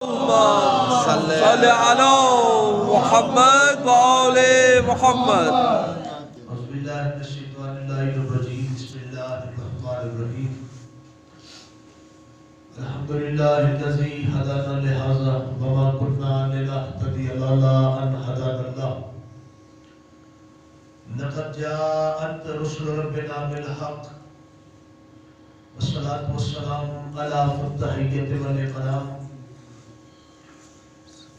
صل على محمد وآل محمد. أعوذ بالله من الشيطان الرجيم. بسم الله الرحمن الرحيم. الحمد لله الذي هدانا لهذا وما كنا لنهتدي لولا أن هدانا الله. لقد جاءت رسل ربنا بالحق والصلاة والسلام على فتحية والإكرام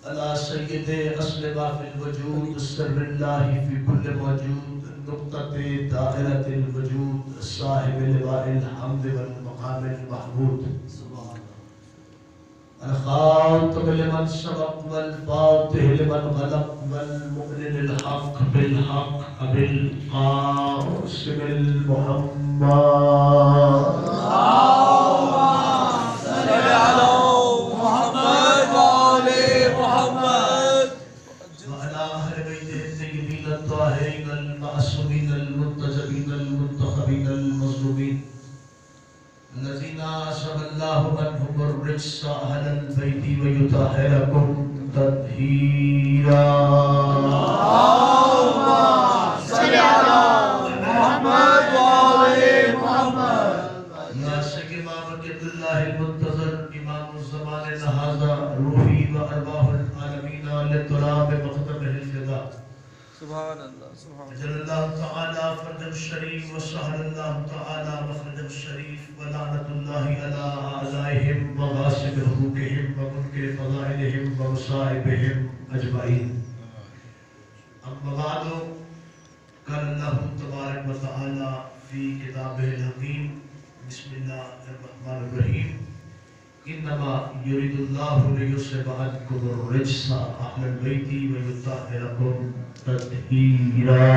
على سيد أصل ما في الوجود سر الله في كل موجود نقطة دائرة الوجود صاحب لواء الحمد والمقام المحمود الخاتم لمن سبق والفاتح لمن غلق والمؤمن الحق بالحق أبي القاسم المحمد. صل على محمد وآل محمد وعلى أهل بيته الطيبين الطاهرين المعصومين المنتجبين المنتخبين المظلومين الذين عصم الله عنهم الرجس أهل البيت ويطهركم تطهيرا. اللهم صل على محمد وآل محمد. ناسك إمام عبد الله المنتظر إمام الزمان هذا روحي وأرواح العالمين للتراب مقدمه الفداء. سبحان الله سبحان الله. أجل الله تعالى فرجه الشريف وسهل الله تعالى مخرجه الشريف ولعنة الله على أعدائهم وغاصب حقوقهم ومنكر فضائلهم ومصائبهم أجمعين. أما بعد قال الله تبارك وتعالى في كتابه الحكيم بسم الله الرحمن الرحيم إنما يريد الله ليذهب عنكم الرجس أهل البيت ويطهركم تطهيرا.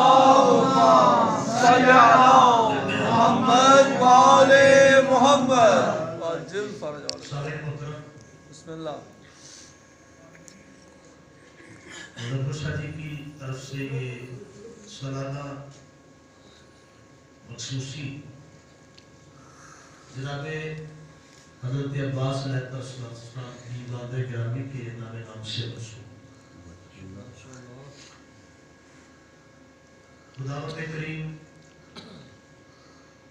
اللهم صل على محمد وآل محمد وعجل فرجهم. سارے محترم بسم اللہ. حضرت شاہ جی کی طرف سے یہ سالانہ مخصوصی جناب حضرت عباس علیہ السلام کی والد گرامی کے نام سے منسوب. خداوند کریم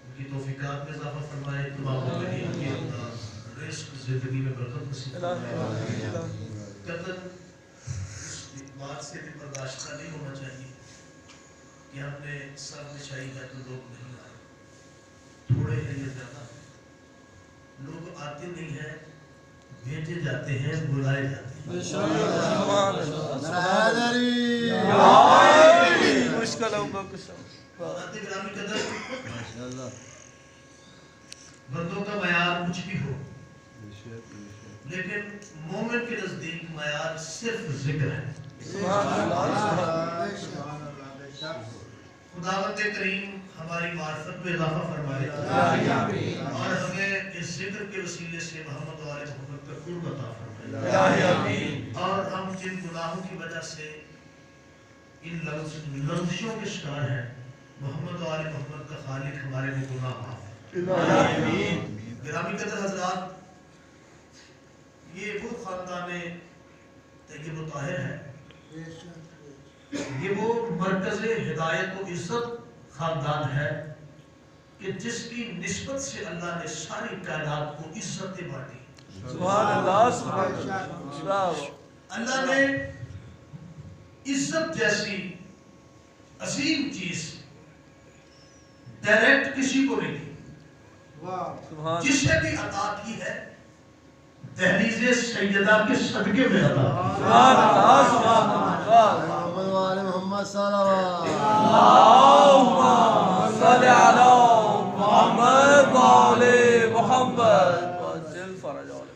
ان کی توفیقات میں اضافہ فرمائے. تمام مومنین کی رزق زندگی میں برکت نصیب فرمائے. قطعاً اس بات سے بھی برداشتہ نہیں ہونا چاہیے کہ ہم نے سب بچھائی ہے تو لوگ نہیں آئے. تھوڑے ہیں یا زیادہ لوگ آتے نہیں ہیں, بھیجے جاتے ہیں, بلائے جاتے ہیں. مشکل ہوگا کچھ. حضرت گرامی قدر بندوں کا معیار کچھ بھی ہو لیکن مومن کے نزدیک معیار صرف ذکر ہے. خداوند کریم ہماری معرفت میں اضافہ فرمائے اور ہمیں اس ذکر کے وسیلے سے محمد و آل محمد کا قرب عطا فرمائے. اور ہم جن گناہوں کی وجہ سے ان لغزشوں کے شکار ہیں, محمد و آل محمد کا خالق ہمارے بھی گناہ معاف. گرامی قدر حضرات, یہ وہ خاندان طیب و طاہر ہے, یہ وہ مرکز ہدایت و عزت خاندان ہے کہ جس کی نسبت سے اللہ نے ساری کائنات کو عزتیں بانٹی. سبحان اللہ سبحان اللہ. اللہ نے عزت جیسی عظیم چیز ڈائریکٹ کسی کو نہیں دی. جسے بھی عطا کی ہے دہلیز سیدہ کے صدقے میں عطا. سبحان اللہ سبحان اللہ. محمد وآل محمد صلوات. اللهم صل على محمد وآل محمد وعجل فرجهم.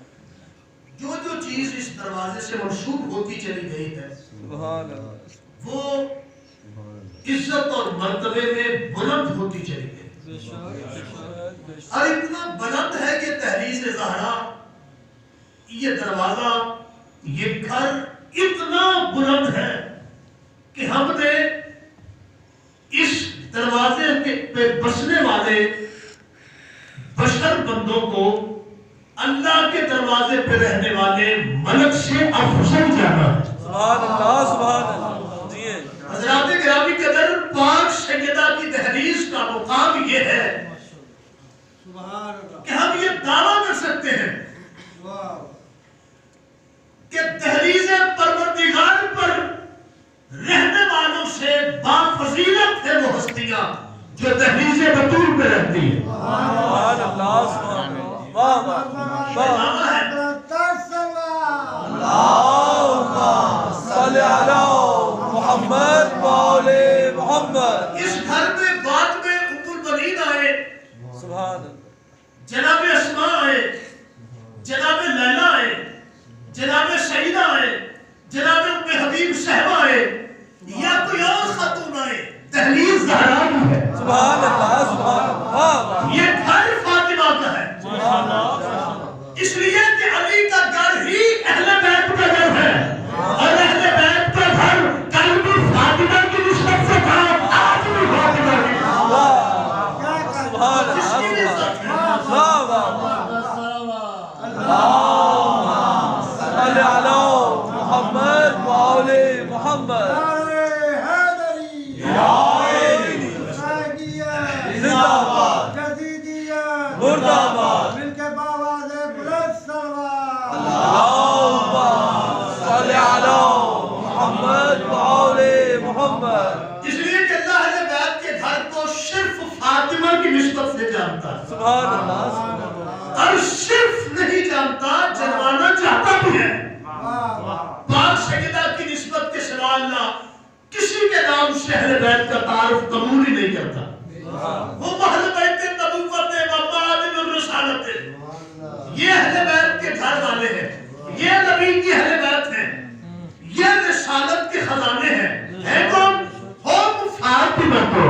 جو چیز اس دروازے سے منسوب ہوتی چلی گئی ہے سبحان اللہ وہ عزت اور مرتبے میں بلند ہوتی چلی گئی. اور اتنا بلند ہے کہ تحریز زہرا, یہ دروازہ, یہ گھر اتنا بلند ہے کہ ہم نے اس دروازے پہ بسنے والے بشر بندوں کو اللہ کے دروازے پہ رہنے والے ملک سے افضل جانا ہے. سبحان اللہ سبحان اللہ. جی حضرات گرامی قدر، پاک سیدہ کی دہلیز کا مقام یہ ہے کہ ہم یہ دعویٰ کر سکتے ہیں کہ دہلیز پروردگار پر رہنے والوں سے بافضیلت ہے وہ ہستیاں جو دہلیز بطول پہ رہتی ہیں. سبحان اللہ سبحان اللہ. واہ واہ واہ. دعویٰ ہے اللہم صلی علی محمد و آل محمد. اس گھر میں بعد میں ام البنین آئے، سبحان اللہ. جناب اسماء آئے، جناب لیلا آئے، جناب سعیدہ آئے، جناب ام حبیب صاحبہ آئے، یا کوئی اور خاتون آئے. دہلیز زہرا کی ہے. سبحان اللہ سبحان اللہ. واہ واہ. یہ گھر فاطمہ کا ہے، سبحان اللہ. اس لیے کہ علی کا گھر ہی اہل بیت کا گھر ہے، اور اہل بیت کا گھر کل بھی فاطمہ کی نسبت سے تھا، آج بھی فاطمہ کی. سبحان اللہ سبحان اللہ. واہ واہ. اللہم صلی علی محمد و آل محمد. زندہ باد مردہ باد. اللہم صلی علی محمد و آل محمد. اس لیے کہ اللہ اہل بیت کے گھر کو صرف فاطمہ کی نسبت سے جانتا ہے، سبحان اللہ سبحان اللہ. اور صرف نہیں جانتا، جنوانا چاہتا بھی ہے. پاک سیدہ کی نسبت کے سوا اللہ کسی کے نام سے اہل بیت کا تعارف قبول ہی نہیں کرتا. وہ اہل بیت نبوت و معادن الرسالت، یہ اہل بیت کے گھر والے ہیں، یہ نبی کی اہل بیت ہیں، یہ رسالت کے خزانے ہیں. ہے کون؟ ہم فاطمہ کو.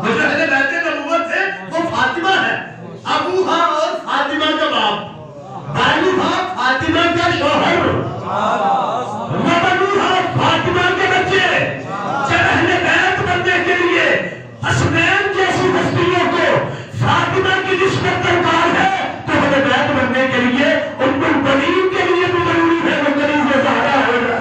وہ جو اہل بیت نبوت ہے وہ فاطمہ ہے، ابوہا اور فاطمہ کا باپ، بھائیوہا فاطمہ کا شوہر، وبنوہا فاطمہ کے بچے. جب اہل بیت بننے کے لیے حسنین جیسی ہستیوں کو فاطمہ کی نسبت درکار ہے، تو اہل بیت بننے کے لیے ام البنین کے لیے بھی ضروری ہے وہ کنیز زہرا ہوگا.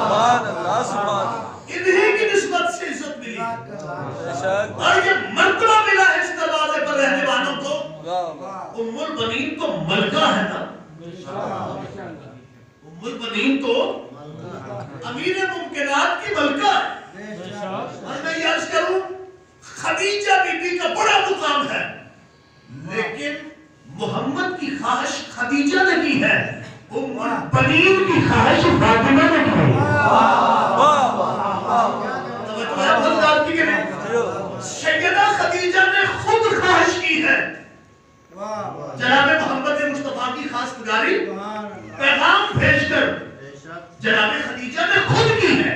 سبحان اللہ سبحان اللہ. انہی کی نسبت سے عزت ملی، بے شک. اور یہ مرتبہ ملا اس دروازے پر رہنے والوں کو. واہ واہ. ام البنین تو ملکہ ہے نا، ام البنین تو امیر ممکنات کی ملکہ ہے. اور میں یہ عرض کروں، خدیجہ بی بی کا بڑا مقام ہے، لیکن محمد کی خواہش خدیجہ نے کی ہے، ام البنین کی خواہش فاطمہ نے کی ہے. واہ واہ. توجہ ہے حضرات کی کہ نہیں؟ سیدہ خدیجہ نے خود خواہش کی ہے، جناب محمد مصطفیٰ کی خاص پجاری پیغام بھیج کر جناب خدیجہ نے خود کی ہے،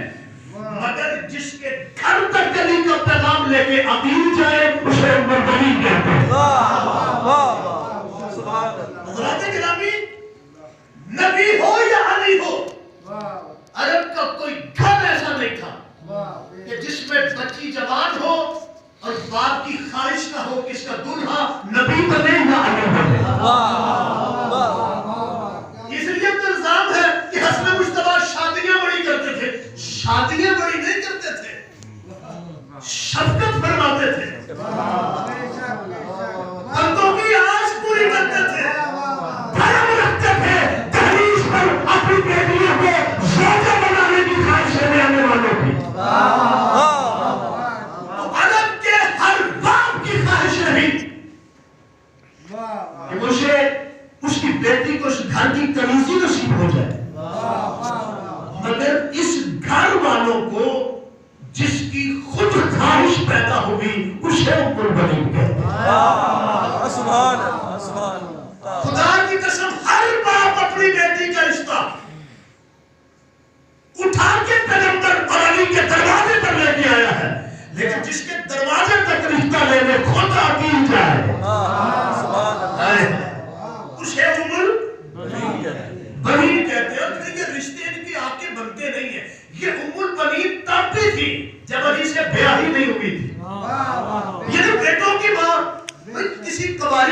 مگر جس کے گھر تک علی کا پیغام لے کے عقیل جائے اسے ام البنین کہتے ہیں. واہ واہ. سبحان اللہ. حضرات گرامی، نبی ہو یا علی ہو، عرب کا کوئی گھر ایسا نہیں تھا کہ جس میں بچی جوان ہو اور باپ کی خواہش نہ ہو کہ اس کا دلہا نبی بنے یا علی بنے. اس لیے تو الزام ہے کہ حسن مجتبیٰ شادیاں بڑی کرتے تھے. شادیاں بڑی نہیں کرتے تھے، شفقت فرماتے تھے، بندوں کی آس پوری کرتے تھے، دھرم رکھتے تھے. دہلیز پر اپنی بیٹیوں کو زوجہ بنانے کی خواہش کرنے آنے والوں کی. تو عرب کے ہر باپ کی خواہش رہی کہ مجھے اس کی بیٹی کو اس گھر کی کنیزی نصیب ہو جائے، مگر اس گھر والوں کو جس کی خود خواہش پیدا ہوئی اسے ام البنین کہتے ہیں. سبحان اللہ سبحان اللہ. خدا کی قسم، ہر باپ اپنی بیٹی کا رشتہ اٹھا کے پیغمبر اور علی کے دروازے پر لے کے آیا ہے، لیکن جس کے دروازے تک رشتہ لینے خود عقیل جائے اسے ام البنین کہتے ہیں. اور یہ رشتے ان کی آنکھیں بنتے نہیں ہیں. یہ ام البنین تب بھی تھی جب علی سے بیاہی نہیں ہوئی تھی. یہ بیٹوں کی ماں کسی قبائل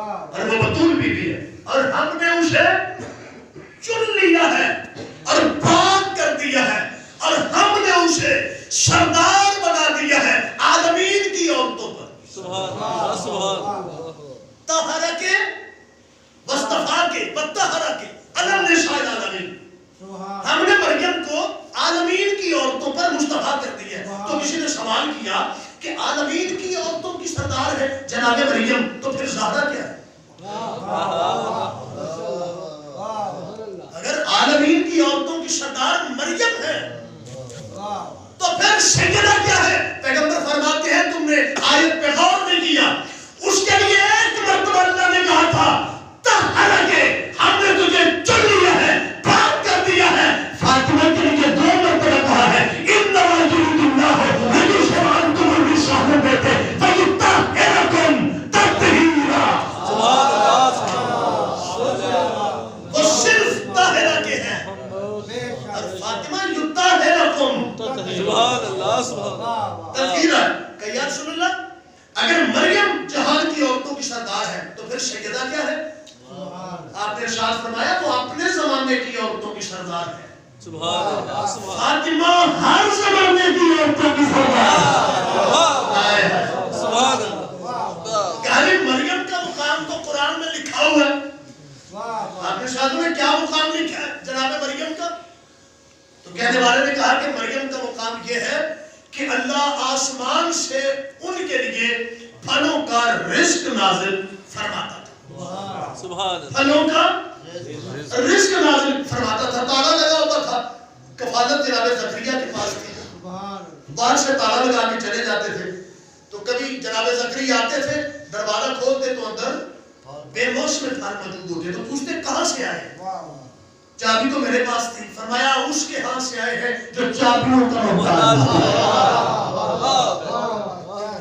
اور وہ بطول بیوی ہے، اور ہم نے اسے چن لیا ہے اور پاک کر دیا ہے، اور ہم نے اسے سردار بنا دیا ہے عالمین کی عورتوں پر۔ سبحان اللہ، سبحان اللہ۔ طہرہ کے وصطفیٰ کے وطہرہ کے علم نساء العالمین، ہم نے مریم کو عالمین کی عورتوں پر مصطفیٰ کر دیا ہے۔ تو کسی نے سوال کیا کہ عالمین کی عورتوں کی سردار ہے جناب مریم، تو پھر زہرا کیا ہے؟ اگر عالمین کی عورتوں کی سردار مریم ہے تو پھر سیدہ کیا ہے؟ پیغمبر فرماتے ہیں تم نے آیت پہ غور نہیں کیا، اس کے لیے ایک مرتبہ اللہ نے کہا تھا طہرہ کے، ہم نے تجھے چن لیا ہے، پاک کر دیا ہے۔ فاطمہ کے لیے 2 مرتبہ کہا ہے انما یرید اللہ لیذهب عنکم الرجس اہل بیت فیطہرکم تطہیرا۔ سبحان اللہ، وہ صرف طاہرہ کے ہیں، اور فاطمہ یطہرکم سبحان اللہ، سبحان اللہ۔ تطہیرا۔ کہ یا رسول اللہ اگر مریم جہان کی عورتوں کی سردار ہے تو پھر سیدہ کیا ہے؟ آپ نے ارشاد فرمایا وہ اپنے زمانے کی عورتوں کی سردار ہے۔ سبحان اللہ، سبحان فاطمہ ہر زمانے کی عورتوں کی سردار ہے۔ سبحان اللہ۔ یعنی مریم کا مقام تو قرآن میں لکھا ہوا ہے۔ آپ نے شاہدوں نے کیا مقام لکھا ہے جناب مریم کا؟ تو کہنے والے نے کہا کہ مریم کا مقام یہ ہے کہ اللہ آسمان سے ان کے لیے پھلوں کا رزق نازل فرماتا تھا۔ سبحان اللہ۔ پھلوں کا رزق نازل فرماتا تھا۔ تالا لگا ہوتا تھا، کفالت جناب زکریا کے پاس تھی، باہر سے تالا لگا کے چلے جاتے تھے، تو کبھی جناب زکریا آتے تھے، دروازہ کھولتے تو اندر بے موسم پھل موجود ہوتے، تو پوچھتے کہاں سے آئے؟ چابی تو میرے پاس تھی۔ فرمایا اس کے ہاں سے آئے ہیں جو چابیوں کا محتاج ہے۔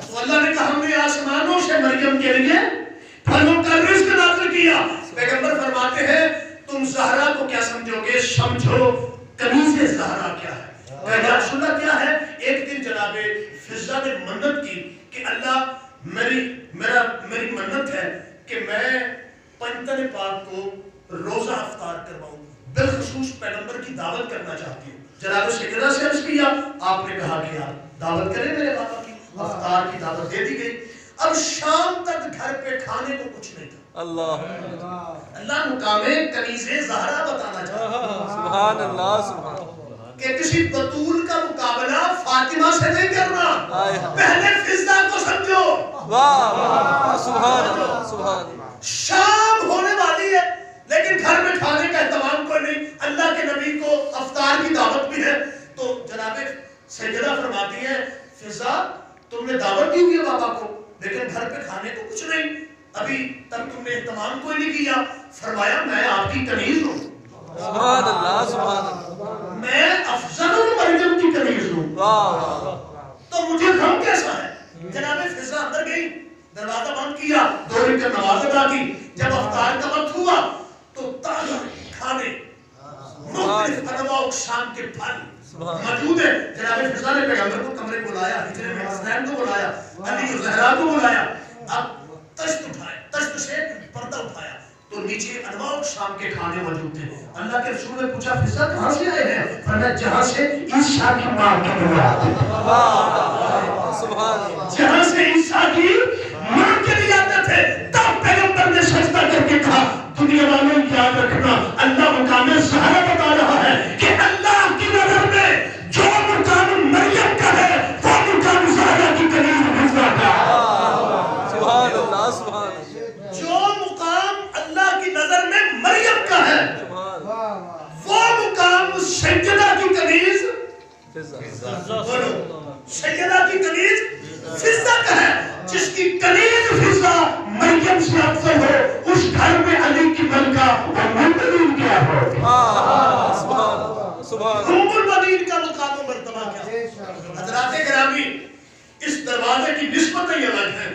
تو اللہ نے کہا ہم نے آسمانوں سے مریم کے لیے پھلوں کا رزق نازل کیا۔ پیغمبر فرماتے ہیں تم زہرا کو کیا سمجھو گے؟ سمجھو کنیز زہرا کیا ہے؟ کہ یا رسول اللہ کیا ہے؟ ایک دن جناب فضہ نے منت کی کہ اللہ میری منت ہے کہ میں پنجتن پاک کو روزہ افطار کرواؤں، بالخصوص پیغمبر کی دعوت کرنا چاہتی ہوں۔ جناب سیدہ سے عرض کیا، آپ نے کہا کہ آپ دعوت کریں میرے بابا کی، افطار کی دعوت دے دی گئی۔ اب شام تک گھر پہ کھانے کو کچھ نہیں تھا۔ اللہ مقام کنیز زہرا بتانا چاہتا ہے سبحان اللہ، سبحان اللہ۔ کہ کسی بطول کا مقابلہ فاطمہ سے نہیں کرنا، پہلے فضہ کو سمجھو۔ واہ واہ، سبحان اللہ، سبحان اللہ۔ شام ہونے والی ہے لیکن گھر میں کھانے کا اہتمام کوئی نہیں، اللہ کے نبی کو افطار کی دعوت بھی ہے۔ تو جناب سیدہ فرماتی ہے فضہ تم نے دعوت دی ہوئی ہے بابا کو لیکن گھر پہ کھانے کو کچھ نہیں، ابھی تک تم نے اہتمام کوئی نہیں کیا۔ فرمایا میں آپ کی کنیز ہوں، سبحان اللہ، سبحان اللہ۔ میں افضل مریم کی کنیز ہوں، تو مجھے غم کیسا ہے؟ جناب فضہ اندر گئی، دروازہ بند کیا، 2 رکعت نماز ادا کی۔ جب افطار کا وقت ہوا تو تازہ کھانے مختلف انواع اقسام کے پھل موجود ہے۔ جناب فضہ نے پیغمبر کو کمرے بلایا، حجرے میں حسنین کو بلایا، علی و زہرا کو بلایا، اب تشت اٹھائے، تشت سے پردہ اٹھایا تو نیچے انواع اقسام کے کھانے موجود تھے۔ اللہ کے رسول نے پوچھا فضہ کہاں سے آئے ہیں؟ فرمایا جہاں سے عیسیٰ کی ماں کے لیے آتے تھے، جہاں سے عیسیٰ کی ماں کے لیے آتے تھے۔ تب پیغمبر نے سجدہ کر کے کہا دنیا والوں یاد رکھنا اللہ مقام زہرا بتا رہا ہے کہ اللہ کی نظر میں جو مقام مریم کا ہے وہ مقام زہرا کی کنیز فضہ کا ہے۔ سبحان اللہ، سبحان اللہ۔ جو مقام اللہ کی نظر میں مریم کا ہے وہ مقام سیدہ کی کنیز سیدہ کی کنیز فضہ کا ہے۔ جس کی کنیز فضہ مریم سے افضل ہو اس گھر میں علی کی ملکہ اور منتظر کیا ہو۔ سبحان اللہ، سبحان اللہ۔ ام المؤمنین کا مقام و مرتبہ کیا؟ حضرات گرامی اس دروازے کی نسبت ہی الگ ہے،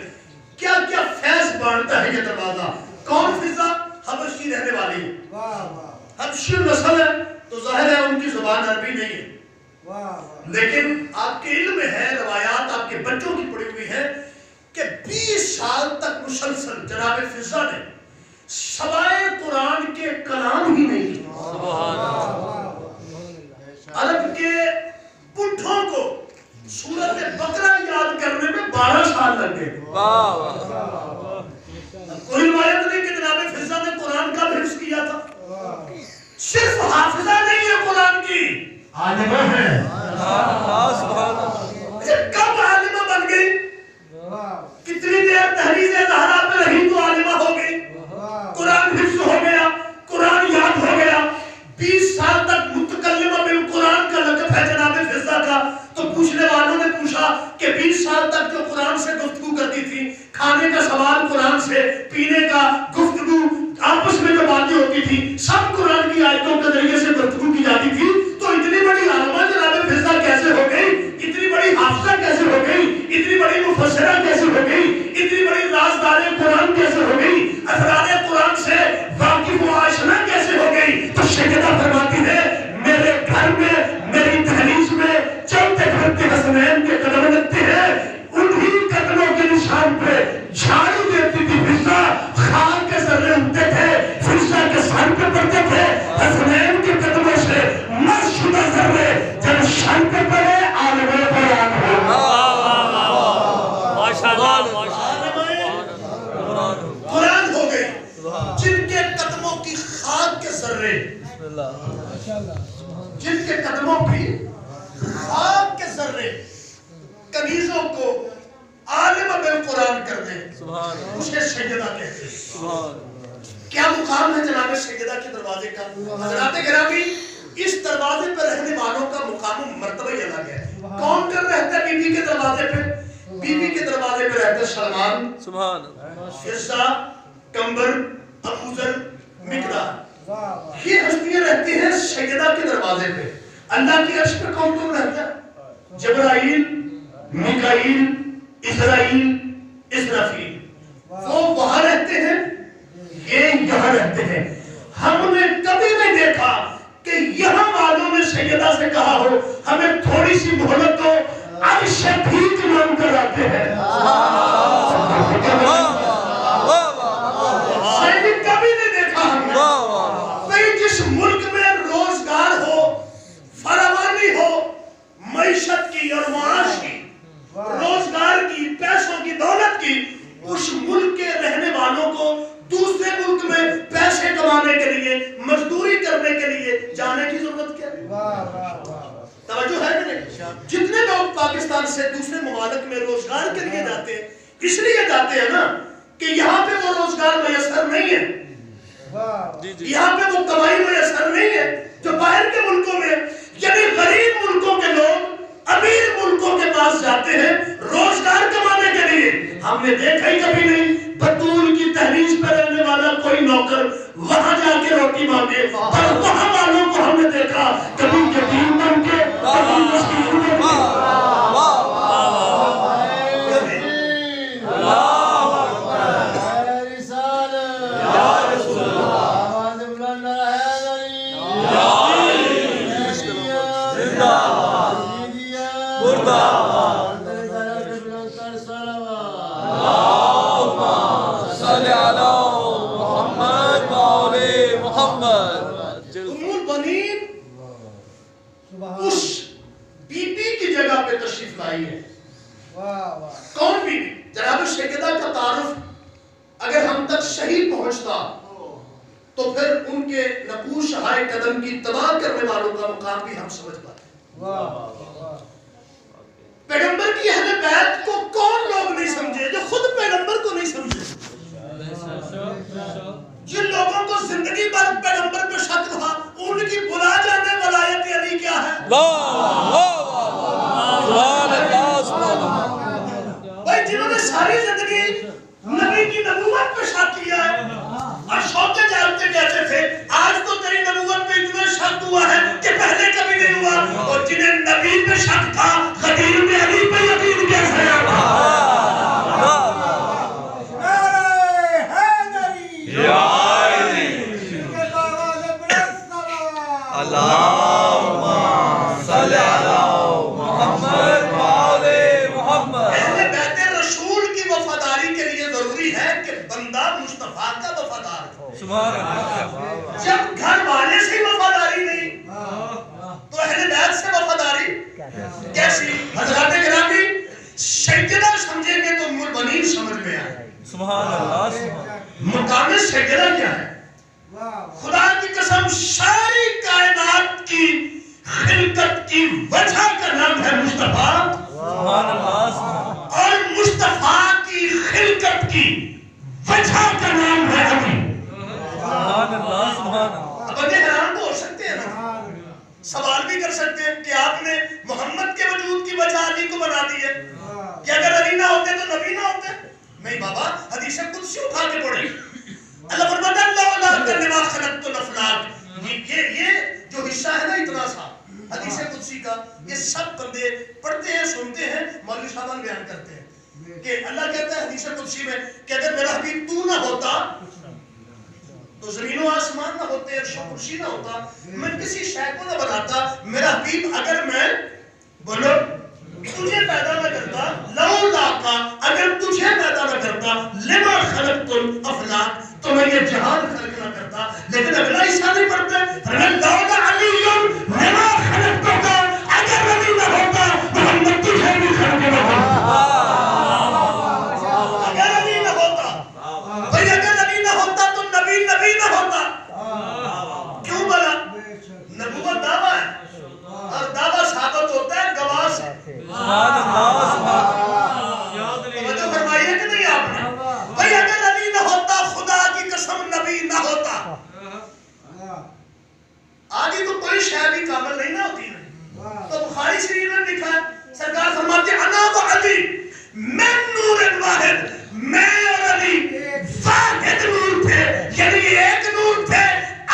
کیا کیا فیض بانٹتا ہے یہ دروازہ۔ کون فضہ؟ حبشی رہنے والی، حبشی نسل ہے تو ظاہر ہے ان کی زبان عربی نہیں ہے، لیکن آپ کے علم میں ہے، روایات آپ کے بچوں کی پڑھی ہوئی ہے کہ 20 سال تک مسلسل جناب فضا نے سوائے قرآن کے کلام ہی نہیں کیا. عرب کے پٹھوں کو سورت بقرہ یاد کرنے میں 12 سال لگ گئے. کوئی روایت نہیں کہ جناب فضا نے قرآن کا حفظ کیا تھا. صرف حافظہ نہیں ہے قرآن کی، عالمہ ہے. کب عالمہ بن گئی؟ کتنی دیر تحریز زہرا پہ رہی تو عالمہ ہو گئی. قرآن حفظ ہو گیا، قرآن یاد ہو گیا. 20 سال تک متکلمہ بالقرآن کا لقب ہے جناب فضا کا. تو پوچھنے والوں نے پوچھا کہ 20 سال تک جو قرآن سے گفتگو کرتی تھی، کھانے کا سوال قرآن سے، پینے کا گفتگو، آپس میں جو باتیں ہوتی تھی سب قرآن کی آیتوں کے ذریعے سے گفتگو کی جاتی تھی. تو اتنی بڑی عالمہ جناب فضا کیسے ہو گئی؟ اتنی بڑی حافظہ کیسے ہو گئی؟ اتنی بڑی مفسرہ کیسے ہو گئی؟ اتنی بڑی رازدار قرآن کیسے ہو گئی؟ اسرار قرآن سے واقف و آشنا کیسے ہو گئی؟ تو سیدہ فرماتی ہے میرے گھر میں، میری دہلیز میں چلتے پھرتے حسنین کے قدم لگتے ہیں، انہی قدموں کے نشان پہ جھاڑو دیتی تھی فضا. خاک کے ذرے اٹھتے تھے، فضا کے سر پہ پڑتے تھے. حسنین کے قدموں سے مرش شدہ ذرے جب سر پہ پڑے عالم قرآن ہو. قرآن ہو گئی جن کے قدموں کی خاک کے ذرے، جن کے قدموں کی خاک کے ذرے کنیزوں کو عالم بالقرآن کر دیں، اسے سیدہ کہتے ہیں. کیا مقام ہے جناب سیدہ کے دروازے کا؟ حضرات گرامی، اس دروازے پر رہنے والوں کا مقام و مرتبہ ہی الگ ہے. کون کر رہتا ہے بی بی کے دروازے پہ؟ بی بی کے دروازے پہ رہتے سلمان، فضا، کمبر، ابوذر، مقداد. یہ ہستیاں رہتی ہیں سیدہ کے دروازے پہ. اللہ کی عرش پہ کون کون رہتا ہے؟ جبرائیل، میکائیل، اسرائیل، اسرافیل. وہ وہاں رہتے ہیں، یہ یہاں رہتے ہیں. ہم نے کبھی نہیں دیکھا کہ یہاں والوں نے سیدہ سے کہا ہو ہمیں تھوڑی سی مہلت دو، عرش بھیج نام کر آتے ہیں. کبھی نہیں دیکھا ہم نے. جس ملک میں روزگار ہو، فراوانی ہو، معیشت کی اور معاش کی، روزگار کی، پیسوں کی، دولت کی، اس ملک کے رہنے والوں کو دوسرے ملک میں پیسے کمانے کے لیے، مزدوری کرنے کے لیے جانے کی ضرورت کیا ہے؟ توجہ ہے کہ نہیں؟ جتنے لوگ پاکستان سے دوسرے ممالک میں روزگار کے لیے جاتے ہیں، اس لیے جاتے ہیں نا کہ یہاں پہ وہ روزگار میسر نہیں ہے، یہاں پہ وہ کمائی میسر نہیں ہے جو باہر کے ملکوں میں. یعنی غریب ملکوں کے لوگ امیر ملکوں کے پاس جاتے ہیں روزگار کمانے کے لیے. ہم نے دیکھا ہی کبھی نہیں بطول کی تحریش پہ رہنے والا کوئی نوکر وہاں جا کے روٹی مانگے، اور وہاں والوں کو ہم نے دیکھا کبھی یتیم بن کے، کبھی مسکین بن کے. اس بی بی کی جگہ پہ تشریف لائی ہے. کون بی بی؟ جناب سیدہ کا تعارف اگر ہم تک صحیح پہنچتا تو پھر ان کے نقوش ہائے قدم کی تباہ کرنے والوں کا مقام بھی ہم سمجھ پاتے. پیغمبر کی اہل بیت کو کون لوگ نہیں سمجھے جو خود پیغمبر کو نہیں سمجھے؟ جن لوگوں کو زندگی بھر پیغمبر پہ شک رہا ان کی بلا جانے ولایت علی کیا ہے؟ بھائی جنہوں نے ساری زندگی نبی کی نبوت پہ شک کیا ہے اور شوقے جانتے کہتے تھے، آج تو تیری نبوت پہ اتنا شک ہوا ہے کہ پہلے کبھی نہیں ہوا. اور جنہیں نبی پہ شک تھا خدیر میں علی پہ یقین کیسے آیا؟ اہل بیت رسول کی وفاداری ضروری ہے کہ بندہ مصطفیٰ کا وفادار ہو. سبحان اللہ. جب گھر والے سے وفاداری نہیں تو اہل بیت سے وفاداری کیسی؟ حضرات گرامی سیدنا سمجھیں گے تو مربنین سمجھ میں آئے. سبحان اللہ. مقام سیدنا کیا ہے؟ خدا کی قسم ساری کائنات کی خلقت کی وجہ کا نام ہے مصطفیٰ. سبحان اللہ. اور مصطفیٰ کی خلقت کی وجہ کا نام ہے نبی. سبحان اللہ. سبحان اللہ. اب بندے حیران تو ہو سکتے ہیں نا، سوال بھی کر سکتے ہیں کہ آپ نے محمد کے وجود کی وجہ علی کو بنا دی ہے کہ اگر علی نہ ہوتے تو نبی نہ ہوتے. نہیں بابا، حدیث قدسی اٹھا کے پڑھیں. اللہ فرماتا ہے لولا انما خلقت الافلاک. یہ جو حصہ ہے نا اتنا سا حدیث قدسی کا، یہ سب بندے پڑھتے ہیں، سنتے ہیں، مولوی صاحبان بیان کرتے ہیں کہ اللہ کہتا ہے حدیث قدسی میں کہ اگر میرا حبیب تو نہ ہوتا تو زمین و آسمان نہ ہوتے، عرش و کرسی نہ ہوتا، میں کسی شے کو نہ بناتا. میرا حبیب اگر میں بولو تجھے پیدا نہ کرتا، لولا کا اگر تجھے پیدا نہ کرتا، لما خلقت الافلاک تو میں یہ جہان خلق نہ کرتا. لیکن اگلا حصہ نہیں پڑھتے، لولا علی لما خلقت کا، اگر علی نہ ہوتا محمد تجھے بھی خلق نہ کرتا. اگر علی نہ ہوتا بھئی، اگر علی نہ ہوتا تو نبی نہ ہوتا. کیوں بلا؟ نبوت دعویٰ ہے اور دعویٰ ثابت ہوتا ہے گواہ سے. سبحان اللہ. سبحان توجہ فرمائیے کہ نہیں آپ نے؟ بھئی اگر علی نہ ہوتا، خدا کی قسم نبی نہ ہوتا، آگے تو کوئی شے بھی کامل نہیں نہ ہوتی. تو بخاری شریف میں لکھا ہے، سرکار فرماتے ہیں انا و علی من نور واحد، میں اور علی واحد نور تھے، یعنی ایک نور تھے.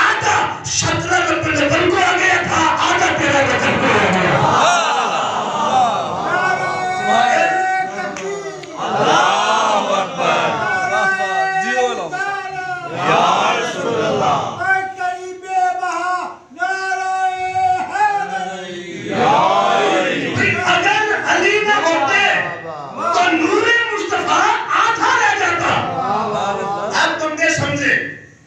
آدھا شطرہ رب العالمین کو آ گیا تھا، آدھا تیرا وطن کو آ گیا. اللہ اکبر. جی بولو. یا رسول اللہ. اگر علی نہ ہوتے تو نور مصطفیٰ آدھا رہ جاتا. آپ بندے سمجھے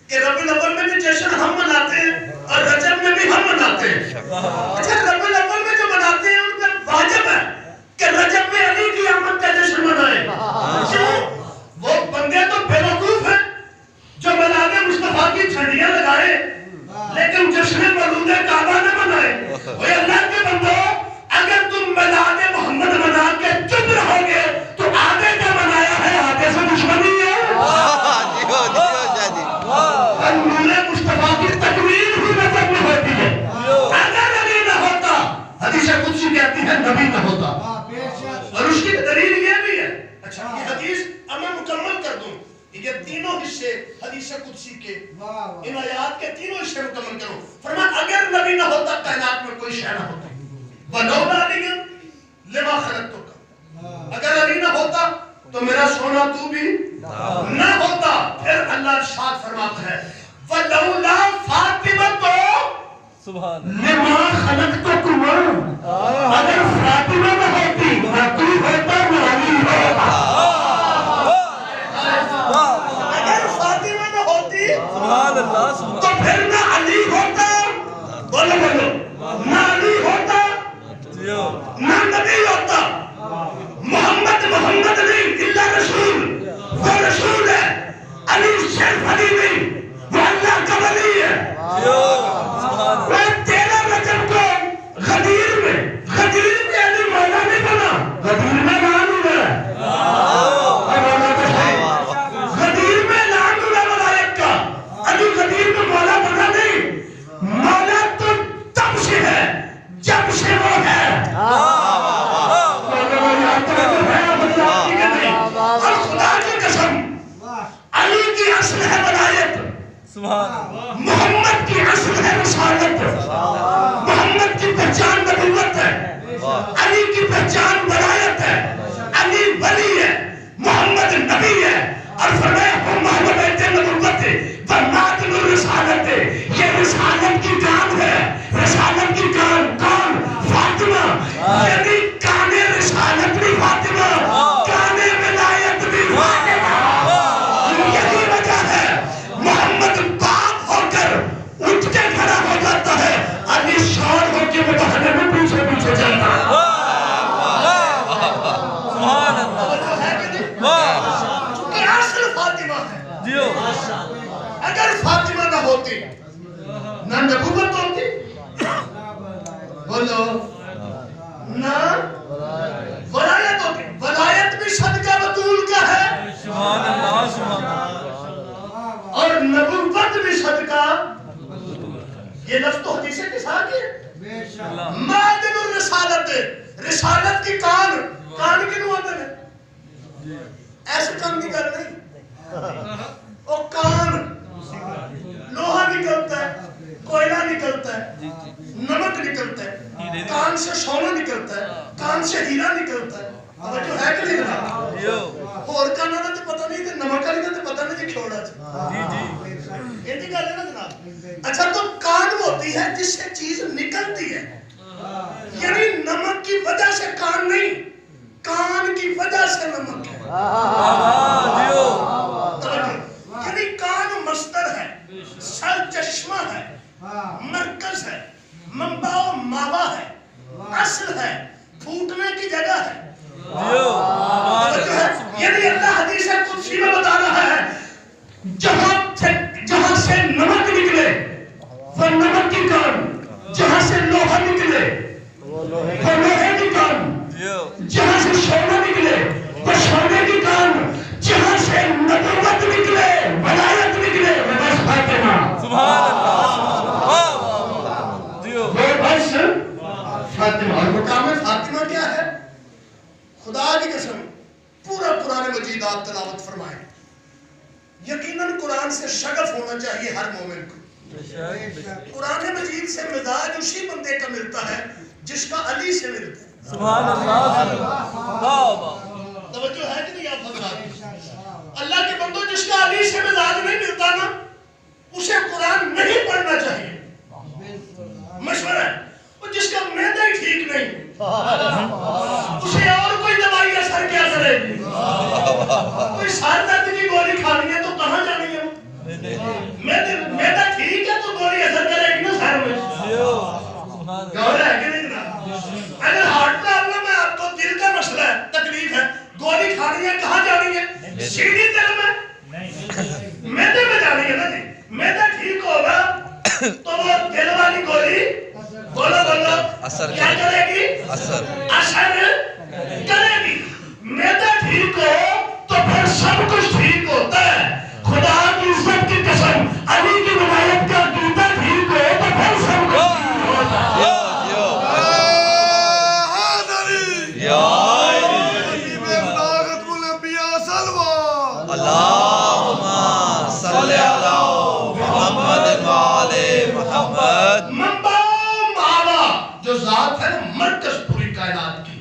کہ ربیع الاول میں بھی جشن ہم مناتے ہیں اور رجب میں بھی ہم مناتے ہیں. اچھا، ربیع الاول میں جو مناتے ہیں ان کا واجب ہے کہ رجب میں علی کی آمد کا جشن منائیں. کیوں؟ وہ بندے تو بیوقوف ہیں جو میلاد مصطفیٰ کی جھنڈیاں لگائے لیکن جشن مولود کعبہ نہ منائے. وہ اللہ کے بندو، اگر تم میلاد محمد منا کے چپ رہو گے تو آگے کا منایا ہے، آگے سے دشمنی ہے. نور مصطفیٰ کی تکمیل بھی رجب میں ہوتی ہے. اگر علی نہ ہوتا، حدیث قدسی کہتی ہے نبی نہ ہوتا. اور اس کی دلیل یہ بھی ہے. اچھا، یہ حدیث اب میں مکمل کر دوں. یہ تینوں حصے حدیث قدسی کے، ان آیات کے تینوں حصے مکمل کرو. فرمایا اگر نبی نہ ہوتا کائنات میں کوئی شے نہ ہوتا. وَلَوْلَا عَلِيٌّ لِمَا خَلَقْتُكَ، اگر علی نہ ہوتا تو میرا سونا تو بھی نہ ہوتا. پھر اللہ ارشاد فرماتا ہے وَلَوْلَا فَاطِمَةُ لِمَا خَلَقْتُكُمْ، اگر فاطمہ نہ ہوتی نہ تو ہوتا نہ علی ہوتا. اگر فاطمہ نہ ہوتی سبحان اللہ. تو پھر نہ علی ہوتا، بولو بولو، نہ علی ہوتا نہ نبی ہوتا. محمد نہیں، اللہ رسول، وہ رسول ہے. علی صرف علی نہیں، وہ اللہ کا ولی ہے. وہ 13 رجب کو غدیر میں علی مولا نہیں بنا، غدیر میں اعلان ہوا ہے. غدیر میں اعلان ہوا ولایت کا. علی غدیر میں مولا بنا نہیں. مولا تو تب سے ہے جب سے وہ ہے. اور خدا کی قسم علی کی اصل ہے ولایت، محمد کی اصل ہے رسالت. محمد کی پہچان نبوت ہے، علی کی پہچان ولایت ہے. علی ولی ہے، محمد نبی ہے. اور فرمایا محمد نبوت فرمایا رسالت ہے. یہ رسالت کی کام ہے. رسالت کی کام کون؟ فاطمہ. یعنی کانے رسالت بھی فاطمہ، کانے ولایت بھی فاطمہ. فاطمہ ہے. جیو اگر فاطمہ نہ ہوتی نہ نبوت ہوتی, بولو, نہ ولایت ہوتی. ولایت بھی صدقہ بطول کا ہے سبحان اللہ سبحان اللہ اور نبوت بھی صدقہ. یہ لفظ تو حدیث کے ساتھ ہے. معدن الرسالت, رسالت کی کان, کان کی نواتن ہے, ایسے کان کی کر نہیں. وہ کان, لوہا نکلتا ہے, کوئلہ نکلتا ہے, نمک نکلتا ہے, کان سے سونا نکلتا ہے, کان سے ہیرا نکلتا ہے. اب جو ہے کہ نہیں جناب, اور کانا تو پتہ نہیں تھا, نمک کا نہیں تو پتہ نہیں کھوڑا تھا. یہ نہیں کہتے نا جناب. اچھا تو کان ہوتی ہے جس سے چیز نکلتی ہے, یعنی نمک کی وجہ سے کان نہیں, کان کی وجہ سے نمک ہے. یعنی کان مصدر ہے, سر چشمہ ہے, مرکز ہے, منبع و ماوا ہے, اصل ہے, پھوٹنے کی جگہ ہے. یعنی اللہ حدیث قدسی میں بتا رہا ہے, جہاں سے نمک نکلے وہ نمک کی کان, جہاں سے لوہا نکلے وہ لوہے کی کان, جہاں سے سونا نکلے وہ سونے کی کان, جہاں سے نبوت نکلے ولایت نکلے وہ بس فاطمہ. سبحان اللہ وہ بس فاطمہ. اور مقام فاطمہ کیا ہے؟ خدا کی قسم پورا قرآن مجید آپ تلاوت فرمائیں, یقیناً قرآن سے شغف ہونا چاہیے ہر مومن کو. قرآن مجید سے مزاج اسی بندے کا ملتا ہے جس کا علی سے ملتا ہے. سبحان اللہ توجہ ہے کہ نہیں آپ حضرات؟ اللہ کے بندوں جس کا علی سے مزاج نہیں ملتا نا, اسے قرآن نہیں پڑھنا چاہیے. مشورہ ہے, اور جس کا معدہ ہی ٹھیک نہیں اسے اور کوئی دوائی اثر کیا کرے گی؟ کوئی سر درد کی گولی کھانی ہے تو کہاں جانی ہے؟ معدہ ٹھیک ہے تو گولی اثر کرے گی نا سر میں. غور ہے کہ نہیں جناب؟ اگر ہارٹ پرابلم ہے, آپ کو دل کا مسئلہ ہے, تکلیف ہے, گولی کھانی ہے, کہاں جانی ہے؟ سیدھی دل میں, معدے میں جانی ہے نا جی. معدہ ٹھیک ہوگا تو وہ دل والی گولی بولو کیا کرے گی؟ اثر کرے گی. معدہ ٹھیک ہو تو پھر سب کچھ ٹھیک ہوتا ہے. خدا کی عزت کی قسم, علی کی ولایت کا عقیدہ ٹھیک ہو تو پھر سب کچھ ٹھیک ہوتا ہے. جو ذات ہے مرکز پوری کائنات کی,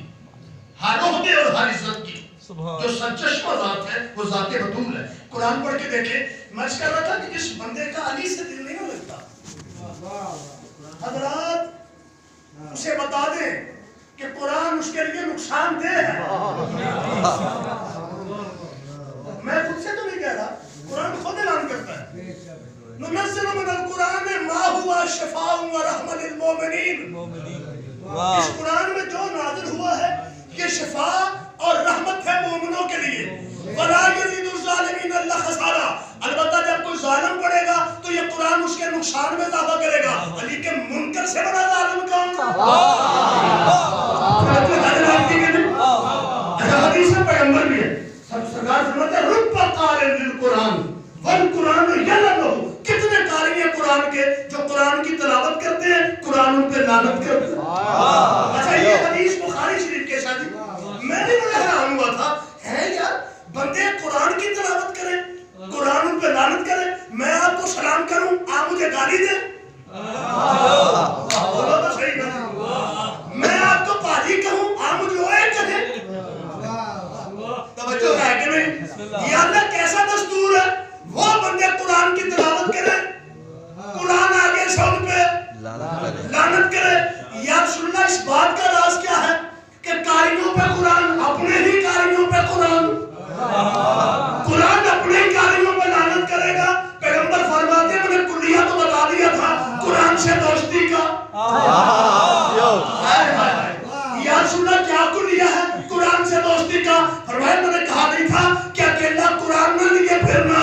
ہر عہدے اور ہر عزت کی, جو سرچشمہ ذات ہے وہ ذات بطول ہے. قرآن پڑھ کے دیکھیں. میں کہہ رہا تھا کہ جس بندے کا علی سے دل نہیں لگتا, حضرات اسے بتا دیں کہ قرآن اس کے لیے نقصان دہ ہے. میں خود سے تو نہیں کہہ رہا, قرآن خود اعلان کرتا ہے, ننزل من القرآن ما هو شفاء ورحمة للمؤمنين. اس قرآن میں جو نازل ہوا ہے یہ شفاء اور رحمت ہے مومنوں کے لیے. ولا يزيد الظالمين الا خسارا. البتہ جب کوئی ظالم پڑے گا تو یہ قرآن اس کے نقصان میں اضافہ کرے گا. علی کے منکر سے بڑا ظالم کون؟ حدیث پیغمبر بھی ہے, سرکار فرماتے ہیں رب قارئ للقرآن والقرآن یلعنہ. کتنے قاری ہیں قرآن کے جو قرآن کی تلاوت کرتے ہیں, قرآن ان پہ لعنت کرتے ہیں. اچھا یہ حدیث بخاری شریف کے ساتھ میں بھی بڑا حیران ہوا تھا, ہے یار بندے قرآن کی تلاوت کریں, قرآن ان پہ لعنت کریں, میں آپ کو سلام کروں آپ مجھے گالی دیں. بولو تو صحیح کریں. میں آپ کو پاجی کہوں آپ مجھے اوے کہیں. توجہ ہے کہ نہیں؟ یہ اللہ کیسا دستور ہے. وہ بندے قرآن کی تلاوت کرے, قرآن آگے سے ان پہ لعنت کرے. یا رسول اللہ اس بات کا راز کیا ہے کہ قاریوں پہ قرآن, اپنے ہی قاریوں پہ قرآن, قرآن اپنے ہی قاریوں پہ لعنت کرے گا. پیغمبر فرماتے ہیں میں نے کلیہ تو بتا دیا تھا قرآن سے دوستی کا. یا رسول اللہ کیا کلیہ ہے قرآن سے دوستی کا؟ فرمایا میں نے کہا نہیں تھا کہ اکیلا قرآن نہ لیے پھرنا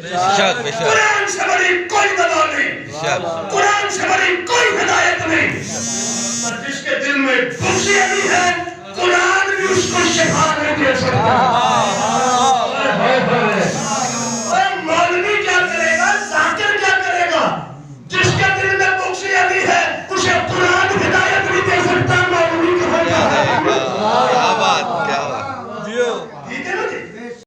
شک بے شک قرآن سے بڑی کوئی دوا نہیں، قرآن سے بڑی کوئی ہدایت نہیں، اور جس کے دل میں بغض علی ہے قرآن بھی اس کو شفا نہیں دے سکتا۔